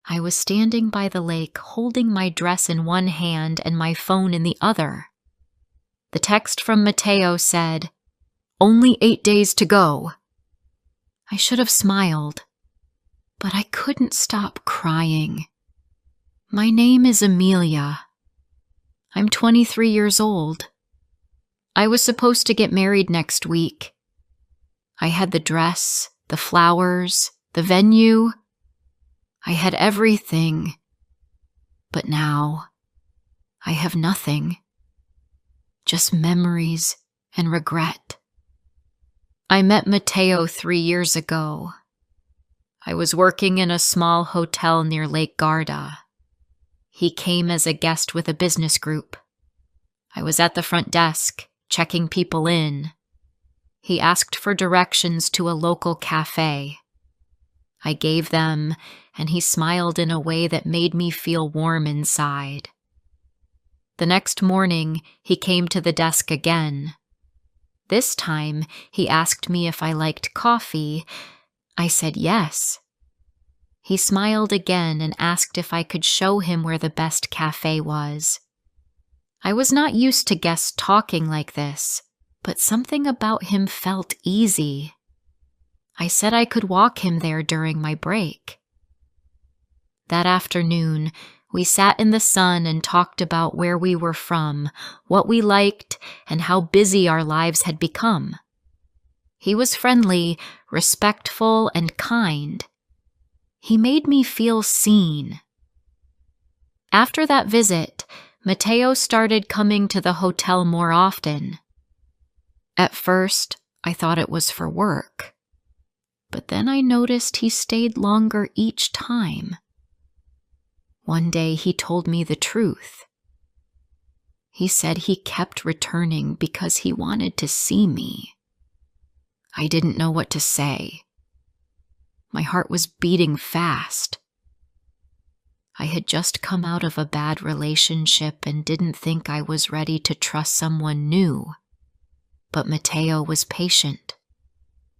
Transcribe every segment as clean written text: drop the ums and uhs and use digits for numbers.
I was standing by the lake holding my dress in one hand and my phone in the other. The text from Mateo said, "Only 8 days to go." I should have smiled, but I couldn't stop crying. My name is Amelia. I'm 23 years old. I was supposed to get married next week. I had the dress, the flowers, the venue. I had everything. But now, I have nothing. Just memories and regret. I met Mateo 3 years ago. I was working in a small hotel near Lake Garda. He came as a guest with a business group. I was at the front desk, checking people in. He asked for directions to a local cafe. I gave them, and he smiled in a way that made me feel warm inside. The next morning, he came to the desk again. This time, he asked me if I liked coffee. I said yes. He smiled again and asked if I could show him where the best cafe was. I was not used to guests talking like this, but something about him felt easy. I said I could walk him there during my break. That afternoon, we sat in the sun and talked about where we were from, what we liked, and how busy our lives had become. He was friendly, respectful, and kind. He made me feel seen. After that visit, Mateo started coming to the hotel more often. At first, I thought it was for work, but then I noticed he stayed longer each time. One day he told me the truth. He said he kept returning because he wanted to see me. I didn't know what to say. My heart was beating fast. I had just come out of a bad relationship and didn't think I was ready to trust someone new. But Mateo was patient.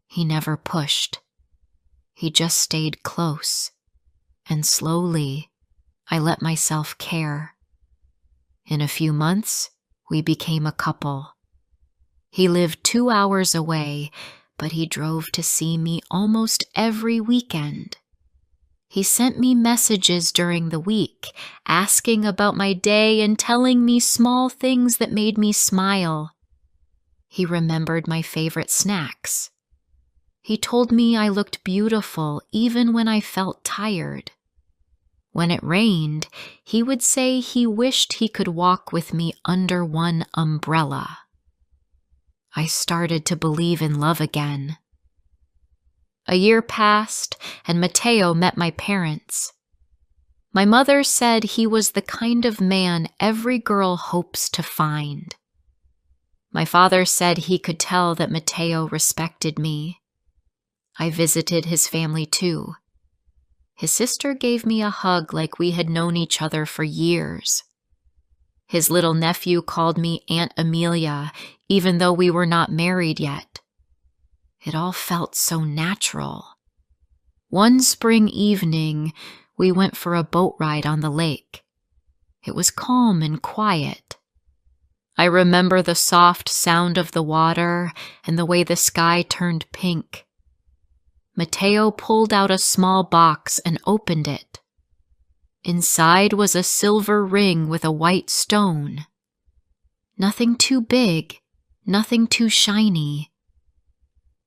He never pushed. He just stayed close. And slowly, I let myself care. In a few months, we became a couple. He lived 2 hours away, but he drove to see me almost every weekend. He sent me messages during the week, asking about my day and telling me small things that made me smile. He remembered my favorite snacks. He told me I looked beautiful even when I felt tired. When it rained, he would say he wished he could walk with me under one umbrella. I started to believe in love again. A year passed, and Mateo met my parents. My mother said he was the kind of man every girl hopes to find. My father said he could tell that Mateo respected me. I visited his family too. His sister gave me a hug like we had known each other for years. His little nephew called me Aunt Amelia, even though we were not married yet. It all felt so natural. One spring evening, we went for a boat ride on the lake. It was calm and quiet. I remember the soft sound of the water and the way the sky turned pink. Mateo pulled out a small box and opened it. Inside was a silver ring with a white stone. Nothing too big, nothing too shiny.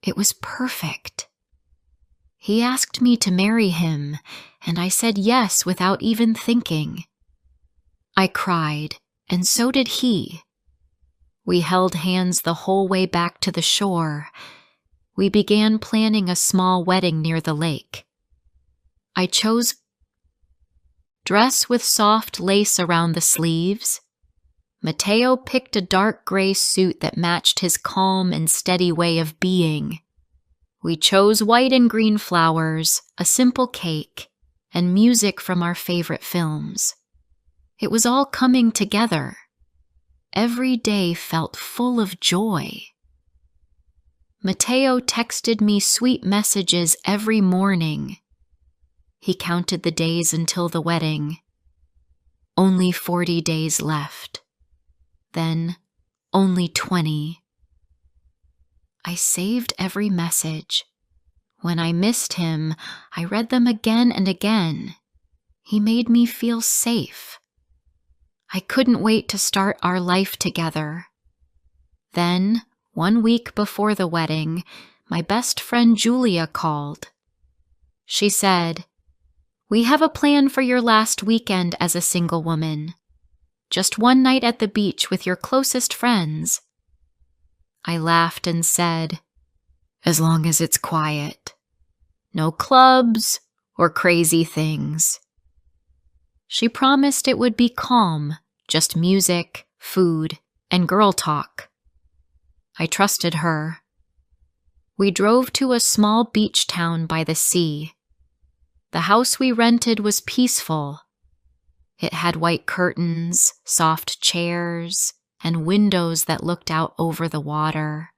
It was perfect. He asked me to marry him, and I said yes without even thinking. I cried, and so did he. We held hands the whole way back to the shore. We began planning a small wedding near the lake. I chose dress with soft lace around the sleeves. Mateo picked a dark gray suit that matched his calm and steady way of being. We chose white and green flowers, a simple cake, and music from our favorite films. It was all coming together. Every day felt full of joy. Mateo texted me sweet messages every morning. He counted the days until the wedding. Only 40 days left. Then only 20. I saved every message. When I missed him, I read them again and again. He made me feel safe. I couldn't wait to start our life together. Then, 1 week before the wedding, my best friend Julia called. She said, "We have a plan for your last weekend as a single woman. Just one night at the beach with your closest friends." I laughed and said, "As long as it's quiet. No clubs or crazy things." She promised it would be calm, just music, food, and girl talk. I trusted her. We drove to a small beach town by the sea. The house we rented was peaceful. It had white curtains, soft chairs, and windows that looked out over the water.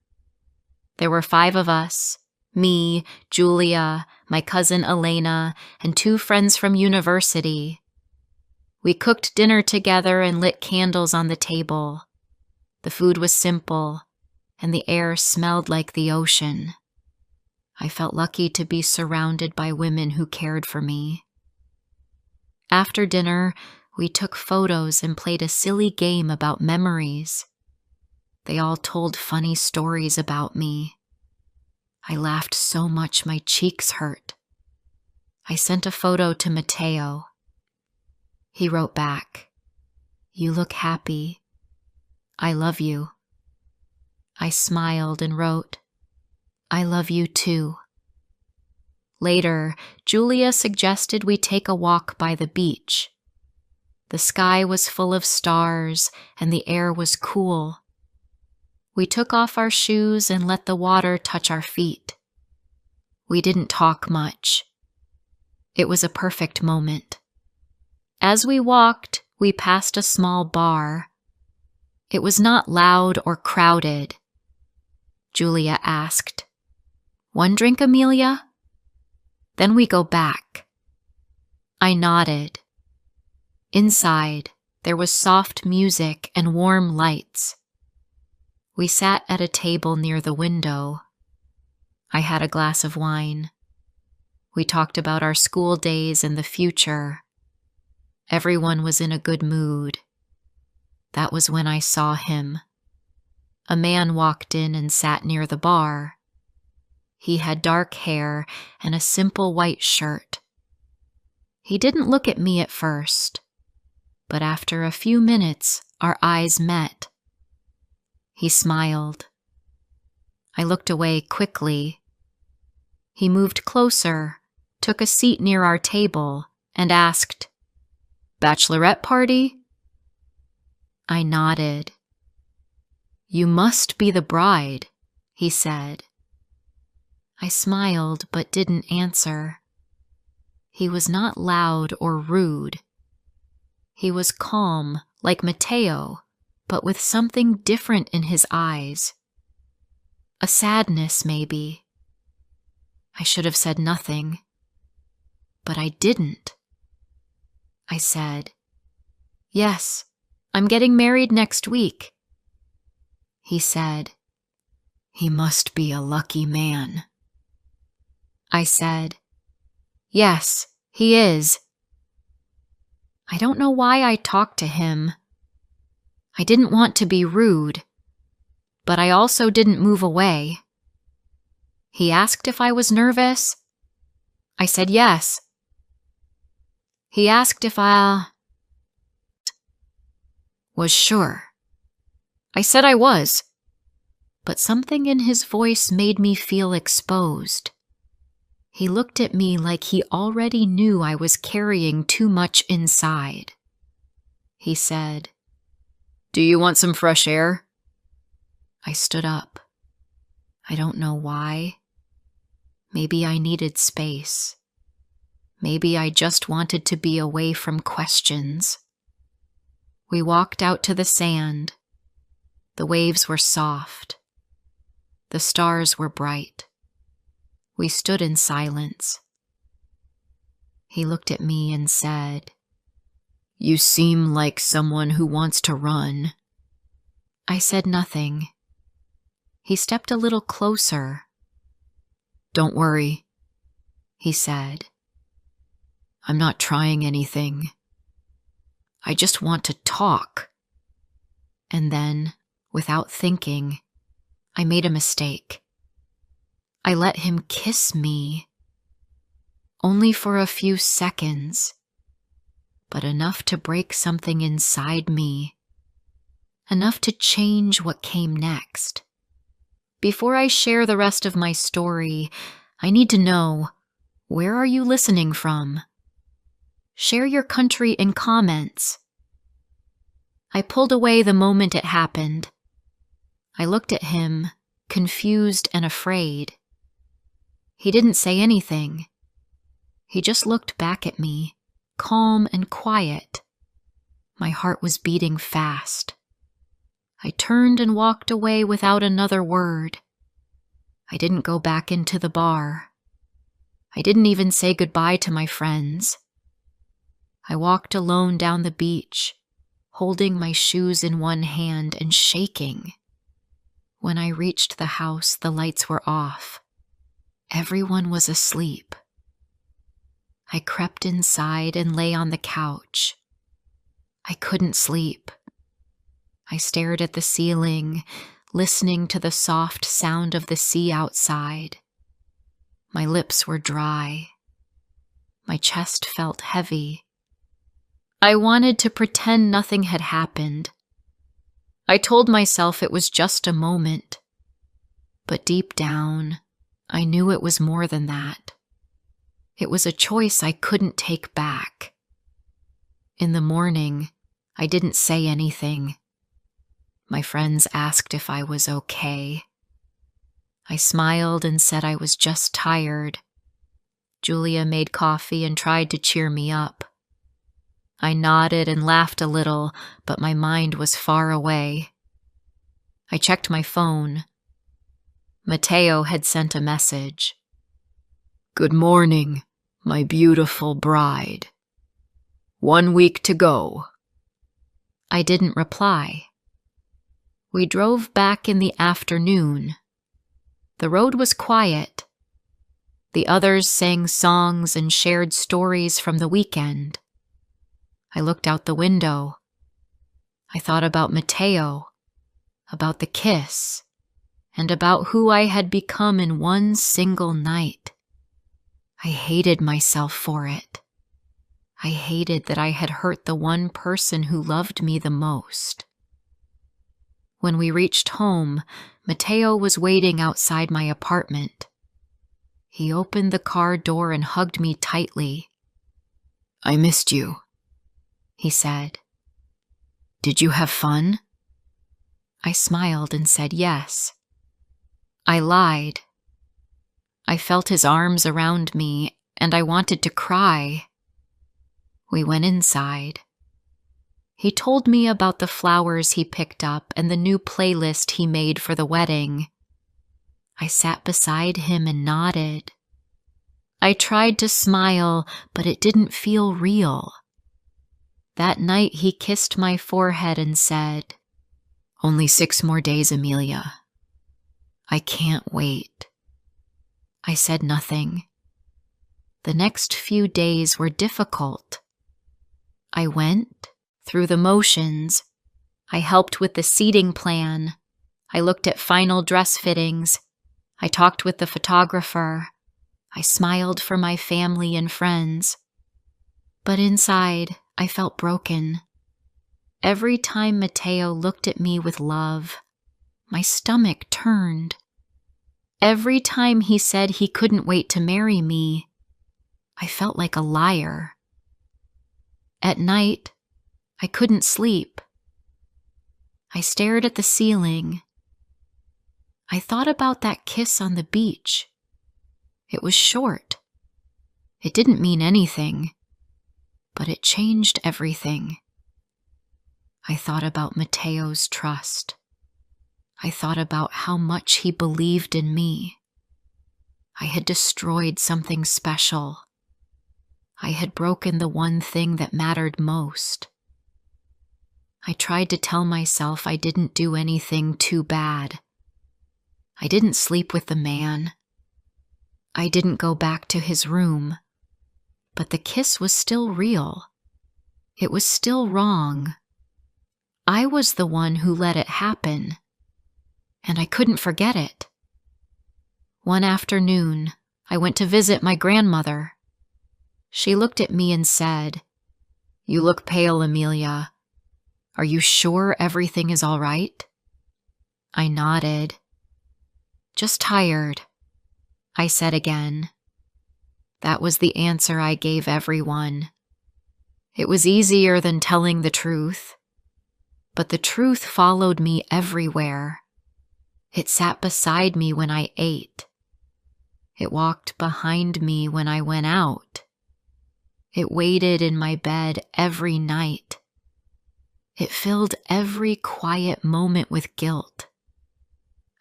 There were 5 of us, me, Julia, my cousin Elena, and 2 friends from university. We cooked dinner together and lit candles on the table. The food was simple, and the air smelled like the ocean. I felt lucky to be surrounded by women who cared for me. After dinner, we took photos and played a silly game about memories. They all told funny stories about me. I laughed so much my cheeks hurt. I sent a photo to Mateo. He wrote back, "You look happy. I love you." I smiled and wrote, "I love you too." Later, Julia suggested we take a walk by the beach. The sky was full of stars and the air was cool. We took off our shoes and let the water touch our feet. We didn't talk much. It was a perfect moment. As we walked, we passed a small bar. It was not loud or crowded. Julia asked, "One drink, Amelia?" "Then we go back." I nodded. Inside, there was soft music and warm lights. We sat at a table near the window. I had a glass of wine. We talked about our school days and the future. Everyone was in a good mood. That was when I saw him. A man walked in and sat near the bar. He had dark hair and a simple white shirt. He didn't look at me at first, but after a few minutes, our eyes met. He smiled. I looked away quickly. He moved closer, took a seat near our table, and asked, "Bachelorette party?" I nodded. "You must be the bride," he said. I smiled but didn't answer. He was not loud or rude. He was calm, like Mateo, but with something different in his eyes. A sadness, maybe. I should have said nothing, but I didn't. I said, "Yes, I'm getting married next week." He said, "He must be a lucky man." I said, "Yes, he is." I don't know why I talked to him. I didn't want to be rude, but I also didn't move away. He asked if I was nervous. I said yes. He asked if I was sure. I said I was, but something in his voice made me feel exposed. He looked at me like he already knew I was carrying too much inside. He said, "Do you want some fresh air?" I stood up. I don't know why. Maybe I needed space. Maybe I just wanted to be away from questions. We walked out to the sand. The waves were soft. The stars were bright. We stood in silence. He looked at me and said, "You seem like someone who wants to run." I said nothing. He stepped a little closer. "Don't worry," he said. "I'm not trying anything. I just want to talk." And then, without thinking, I made a mistake. I let him kiss me. Only for a few seconds, but enough to break something inside me. Enough to change what came next. Before I share the rest of my story, I need to know, where are you listening from? Share your country in comments. I pulled away the moment it happened. I looked at him, confused and afraid. He didn't say anything. He just looked back at me, calm and quiet. My heart was beating fast. I turned and walked away without another word. I didn't go back into the bar. I didn't even say goodbye to my friends. I walked alone down the beach, holding my shoes in one hand and shaking. When I reached the house, the lights were off. Everyone was asleep. I crept inside and lay on the couch. I couldn't sleep. I stared at the ceiling, listening to the soft sound of the sea outside. My lips were dry. My chest felt heavy. I wanted to pretend nothing had happened. I told myself it was just a moment. But deep down, I knew it was more than that. It was a choice I couldn't take back. In the morning, I didn't say anything. My friends asked if I was okay. I smiled and said I was just tired. Julia made coffee and tried to cheer me up. I nodded and laughed a little, but my mind was far away. I checked my phone. Mateo had sent a message. "Good morning, my beautiful bride. 1 week to go." I didn't reply. We drove back in the afternoon. The road was quiet. The others sang songs and shared stories from the weekend. I looked out the window. I thought about Mateo, about the kiss, and about who I had become in one single night. I hated myself for it. I hated that I had hurt the one person who loved me the most. When we reached home, Mateo was waiting outside my apartment. He opened the car door and hugged me tightly. "I missed you," he said. "Did you have fun?" I smiled and said yes. I lied. I felt his arms around me, and I wanted to cry. We went inside. He told me about the flowers he picked up and the new playlist he made for the wedding. I sat beside him and nodded. I tried to smile, but it didn't feel real. That night he kissed my forehead and said, "Only 6 more days, Amelia. I can't wait." I said nothing. The next few days were difficult. I went through the motions. I helped with the seating plan. I looked at final dress fittings. I talked with the photographer. I smiled for my family and friends. But inside, I felt broken. Every time Mateo looked at me with love, my stomach turned. Every time he said he couldn't wait to marry me, I felt like a liar. At night, I couldn't sleep. I stared at the ceiling. I thought about that kiss on the beach. It was short. It didn't mean anything, but it changed everything. I thought about Mateo's trust. I thought about how much he believed in me. I had destroyed something special. I had broken the one thing that mattered most. I tried to tell myself I didn't do anything too bad. I didn't sleep with the man. I didn't go back to his room. But the kiss was still real. It was still wrong. I was the one who let it happen, and I couldn't forget it. One afternoon, I went to visit my grandmother. She looked at me and said, "You look pale, Amelia. Are you sure everything is all right?" I nodded. "Just tired," I said again. That was the answer I gave everyone. It was easier than telling the truth, but the truth followed me everywhere. It sat beside me when I ate. It walked behind me when I went out. It waited in my bed every night. It filled every quiet moment with guilt.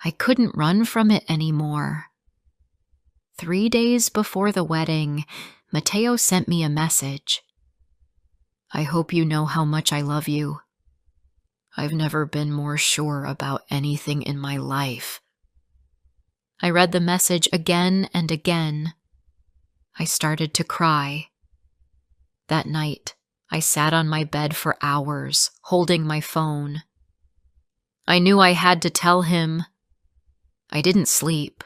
I couldn't run from it anymore. 3 days before the wedding, Matteo sent me a message. "I hope you know how much I love you. I've never been more sure about anything in my life." I read the message again and again. I started to cry. That night, I sat on my bed for hours, holding my phone. I knew I had to tell him. I didn't sleep.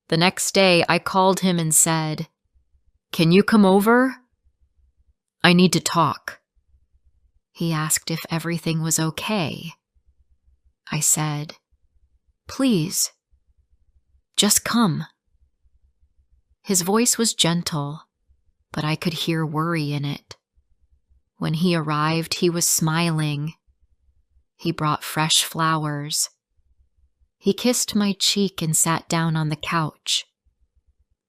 The next day, I called him and said, "Can you come over? I need to talk." He asked if everything was okay. I said, "Please, just come." His voice was gentle, but I could hear worry in it. When he arrived, he was smiling. He brought fresh flowers. He kissed my cheek and sat down on the couch.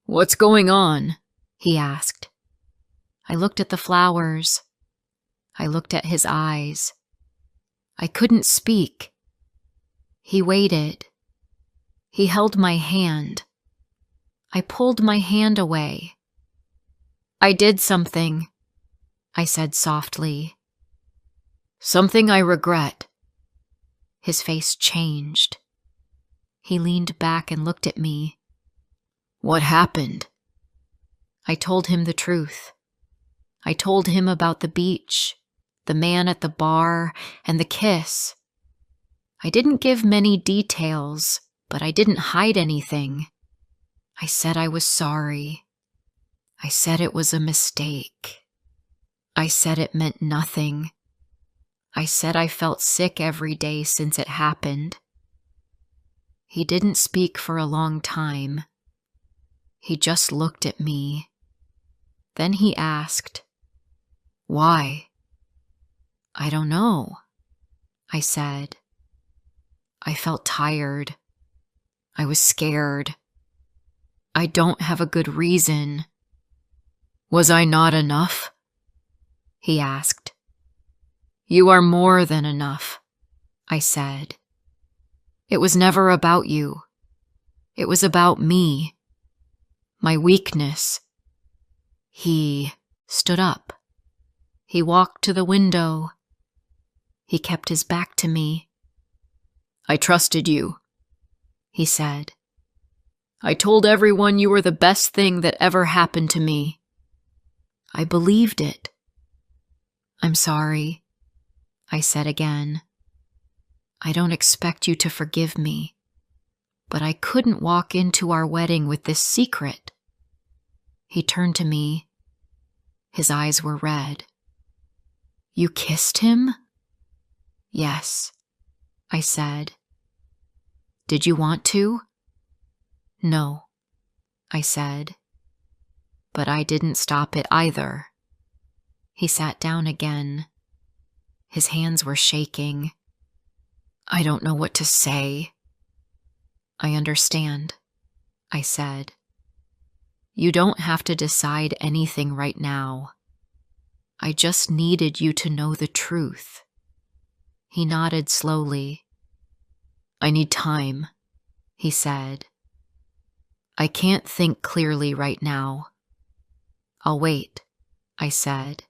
"What's going on?" he asked. I looked at the flowers. I looked at his eyes. I couldn't speak. He waited. He held my hand. I pulled my hand away. "I did something," I said softly. "Something I regret." His face changed. He leaned back and looked at me. "What happened?" I told him the truth. I told him about the beach, the man at the bar, and the kiss. I didn't give many details, but I didn't hide anything. I said I was sorry. I said it was a mistake. I said it meant nothing. I said I felt sick every day since it happened. He didn't speak for a long time. He just looked at me. Then he asked, "Why?" "I don't know," I said. I felt tired. I was scared. I don't have a good reason. "Was I not enough?" he asked. "You are more than enough," I said. "It was never about you. It was about me, my weakness." He stood up. He walked to the window. He kept his back to me. "I trusted you," he said. "I told everyone you were the best thing that ever happened to me. I believed it." "I'm sorry," I said again. "I don't expect you to forgive me, but I couldn't walk into our wedding with this secret." He turned to me. His eyes were red. "You kissed him?" "Yes," I said. "Did you want to?" "No," I said. But I didn't stop it either. He sat down again. His hands were shaking. "I don't know what to say." "I understand," I said. "You don't have to decide anything right now. I just needed you to know the truth." He nodded slowly. "I need time," he said. "I can't think clearly right now. I'll wait, I said.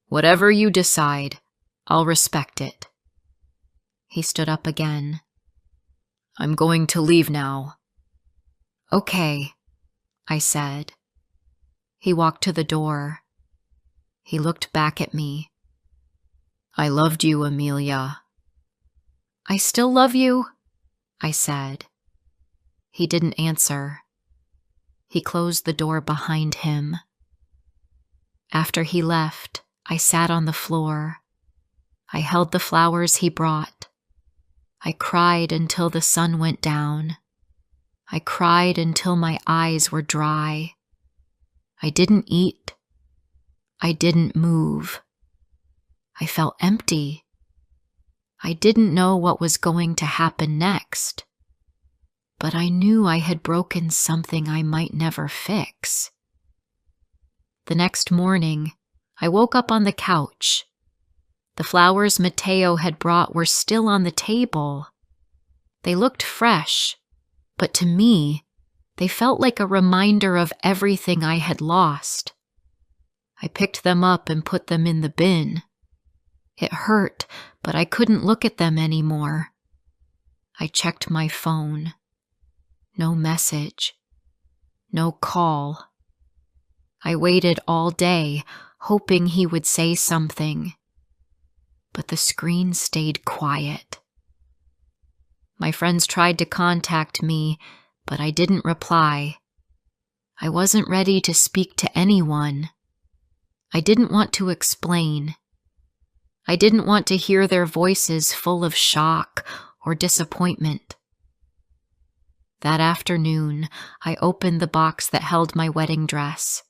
Whatever you decide, I'll respect it. He stood up again. I'm going to leave now. Okay, I said. He walked to the door. He looked back at me. I loved you, Amelia. I still love you, I said. He didn't answer. He closed the door behind him. After he left, I sat on the floor. I held the flowers he brought. I cried until the sun went down. I cried until my eyes were dry. I didn't eat. I didn't move. I felt empty. I didn't know what was going to happen next, but I knew I had broken something I might never fix. The next morning, I woke up on the couch. The flowers Mateo had brought were still on the table. They looked fresh, but to me, they felt like a reminder of everything I had lost. I picked them up and put them in the bin. It hurt, but I couldn't look at them anymore. I checked my phone. No message. No call. I waited all day, hoping he would say something. But the screen stayed quiet. My friends tried to contact me, but I didn't reply. I wasn't ready to speak to anyone. I didn't want to explain. I didn't want to hear their voices full of shock or disappointment. That afternoon, I opened the box that held my wedding dress.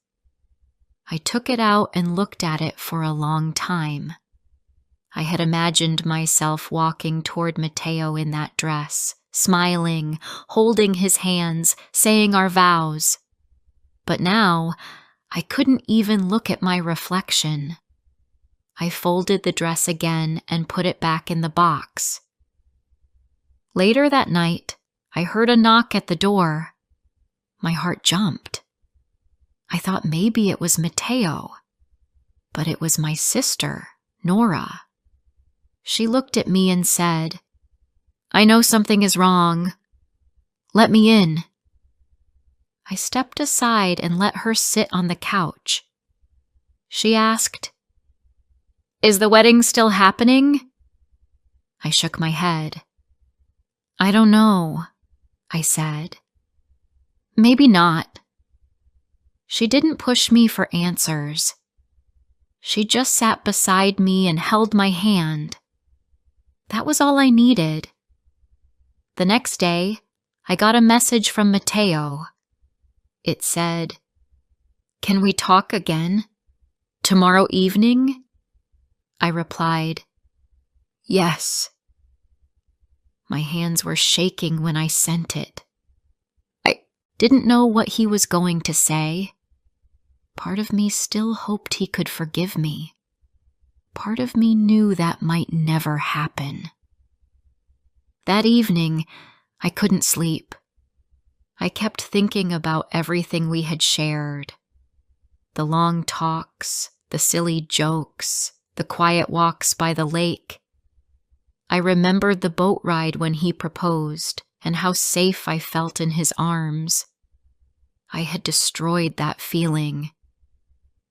I took it out and looked at it for a long time. I had imagined myself walking toward Mateo in that dress, smiling, holding his hands, saying our vows. But now, I couldn't even look at my reflection. I folded the dress again and put it back in the box. Later that night, I heard a knock at the door. My heart jumped. I thought maybe it was Mateo, but it was my sister, Nora. She looked at me and said, "I know something is wrong. Let me in." I stepped aside and let her sit on the couch. She asked, "Is the wedding still happening?" I shook my head. "I don't know," I said. "Maybe not." She didn't push me for answers. She just sat beside me and held my hand. That was all I needed. The next day, I got a message from Mateo. It said, "Can we talk again? Tomorrow evening?" I replied, "Yes." My hands were shaking when I sent it. I didn't know what he was going to say. Part of me still hoped he could forgive me. Part of me knew that might never happen. That evening, I couldn't sleep. I kept thinking about everything we had shared. The long talks, the silly jokes, the quiet walks by the lake. I remembered the boat ride when he proposed and how safe I felt in his arms. I had destroyed that feeling,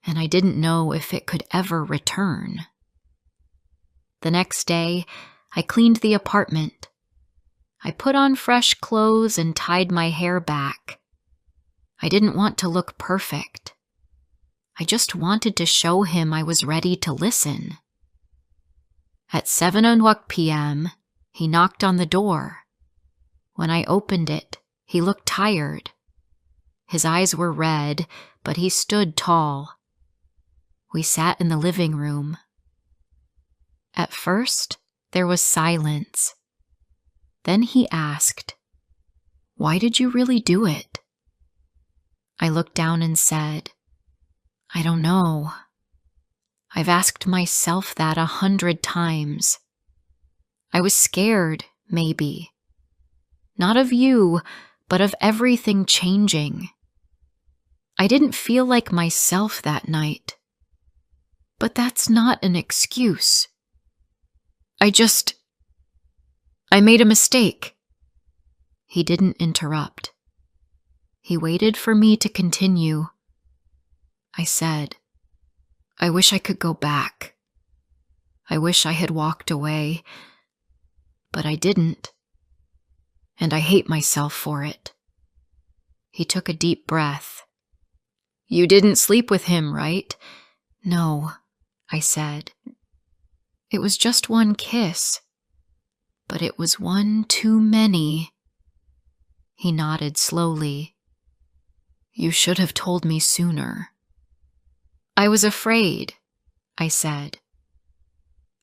and I didn't know if it could ever return. The next day, I cleaned the apartment. I put on fresh clothes and tied my hair back. I didn't want to look perfect. I just wanted to show him I was ready to listen. At 7:00 p.m., he knocked on the door. When I opened it, he looked tired. His eyes were red, but he stood tall. We sat in the living room. At first, there was silence. Then he asked, "Why did you really do it?" I looked down and said, "I don't know. I've asked myself that 100 times. I was scared, maybe. Not of you, but of everything changing. I didn't feel like myself that night. But that's not an excuse. I made a mistake. He didn't interrupt. He waited for me to continue. I said, I wish I could go back. I wish I had walked away, but I didn't. And I hate myself for it. He took a deep breath. You didn't sleep with him, right? No, I said. It was just one kiss, but it was one too many. He nodded slowly. You should have told me sooner. I was afraid, I said.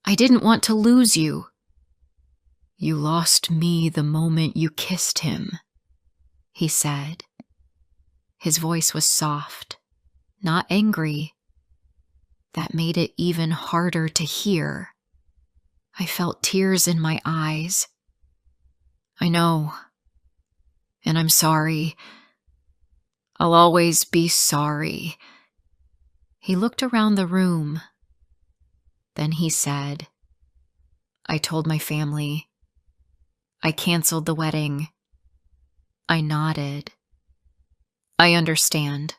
I didn't want to lose you. You lost me the moment you kissed him, he said. His voice was soft, not angry. That made it even harder to hear. I felt tears in my eyes. I know, and I'm sorry. I'll always be sorry. He looked around the room. Then he said, I told my family. I canceled the wedding. I nodded. I understand.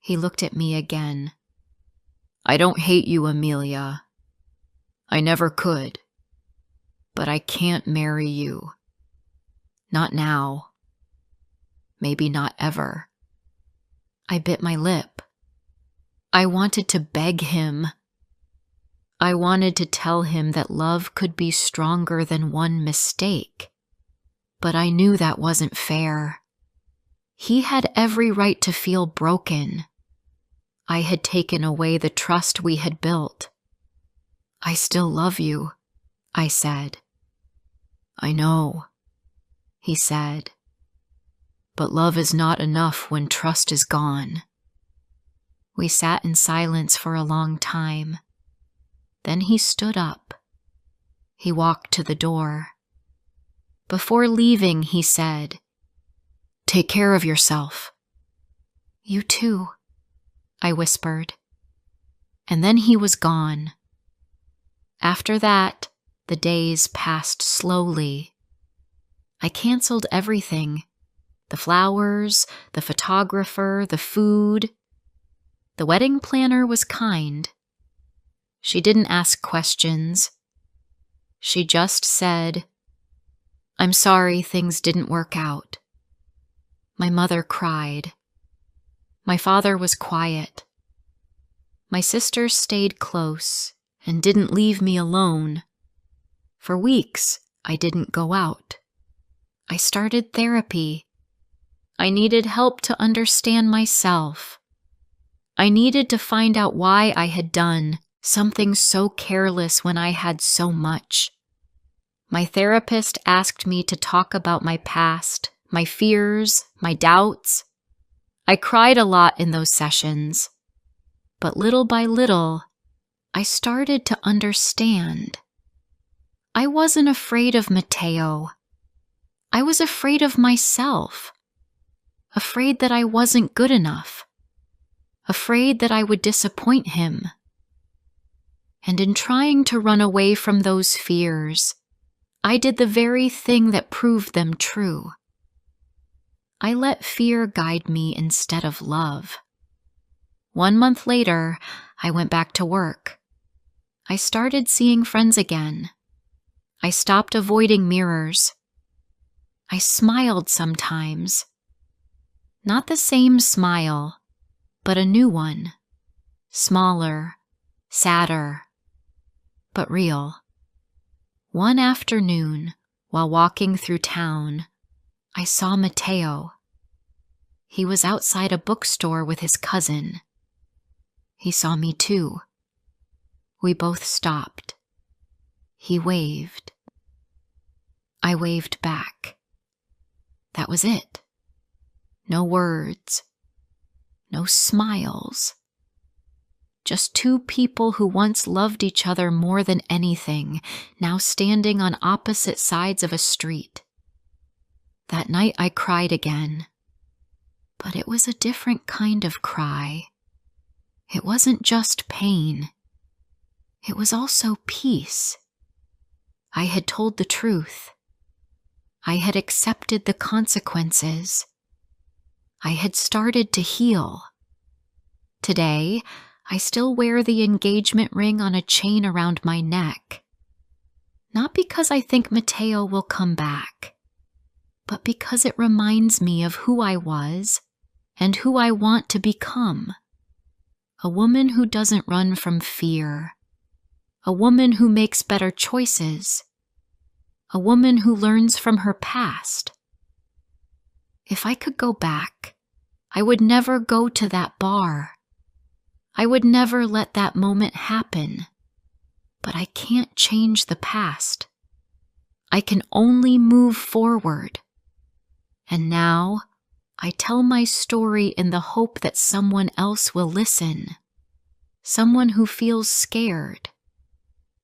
He looked at me again. I don't hate you, Amelia. I never could. But I can't marry you. Not now. Maybe not ever. I bit my lip. I wanted to beg him. I wanted to tell him that love could be stronger than one mistake. But I knew that wasn't fair. He had every right to feel broken. I had taken away the trust we had built. I still love you, I said. I know, he said. But love is not enough when trust is gone. We sat in silence for a long time. Then he stood up. He walked to the door. Before leaving, he said, Take care of yourself. You too, I whispered. And then he was gone. After that, the days passed slowly. I canceled everything. The flowers, the photographer, the food. The wedding planner was kind. She didn't ask questions. She just said, I'm sorry things didn't work out. My mother cried. My father was quiet. My sisters stayed close and didn't leave me alone. For weeks, I didn't go out. I started therapy. I needed help to understand myself. I needed to find out why I had done something so careless when I had so much. My therapist asked me to talk about my past, my fears, my doubts. I cried a lot in those sessions. But little by little, I started to understand. I wasn't afraid of Mateo. I was afraid of myself. Afraid that I wasn't good enough. Afraid that I would disappoint him. And in trying to run away from those fears, I did the very thing that proved them true. I let fear guide me instead of love. 1 month later, I went back to work. I started seeing friends again. I stopped avoiding mirrors. I smiled sometimes. Not the same smile, but a new one. Smaller, sadder, but real. One afternoon, while walking through town, I saw Mateo. He was outside a bookstore with his cousin. He saw me too. We both stopped. He waved. I waved back. That was it. No words. No smiles. Just two people who once loved each other more than anything, now standing on opposite sides of a street. That night I cried again. But it was a different kind of cry. It wasn't just pain. It was also peace. I had told the truth. I had accepted the consequences. I had started to heal. Today, I still wear the engagement ring on a chain around my neck. Not because I think Mateo will come back, but because it reminds me of who I was and who I want to become. A woman who doesn't run from fear. A woman who makes better choices. A woman who learns from her past. If I could go back, I would never go to that bar. I would never let that moment happen. But I can't change the past. I can only move forward. And now, I tell my story in the hope that someone else will listen. Someone who feels scared.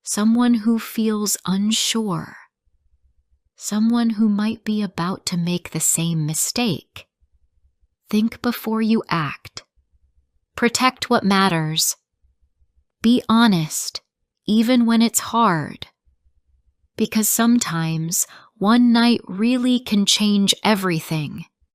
Someone who feels unsure. Someone who might be about to make the same mistake. Think before you act. Protect what matters. Be honest, even when it's hard. Because sometimes one night really can change everything.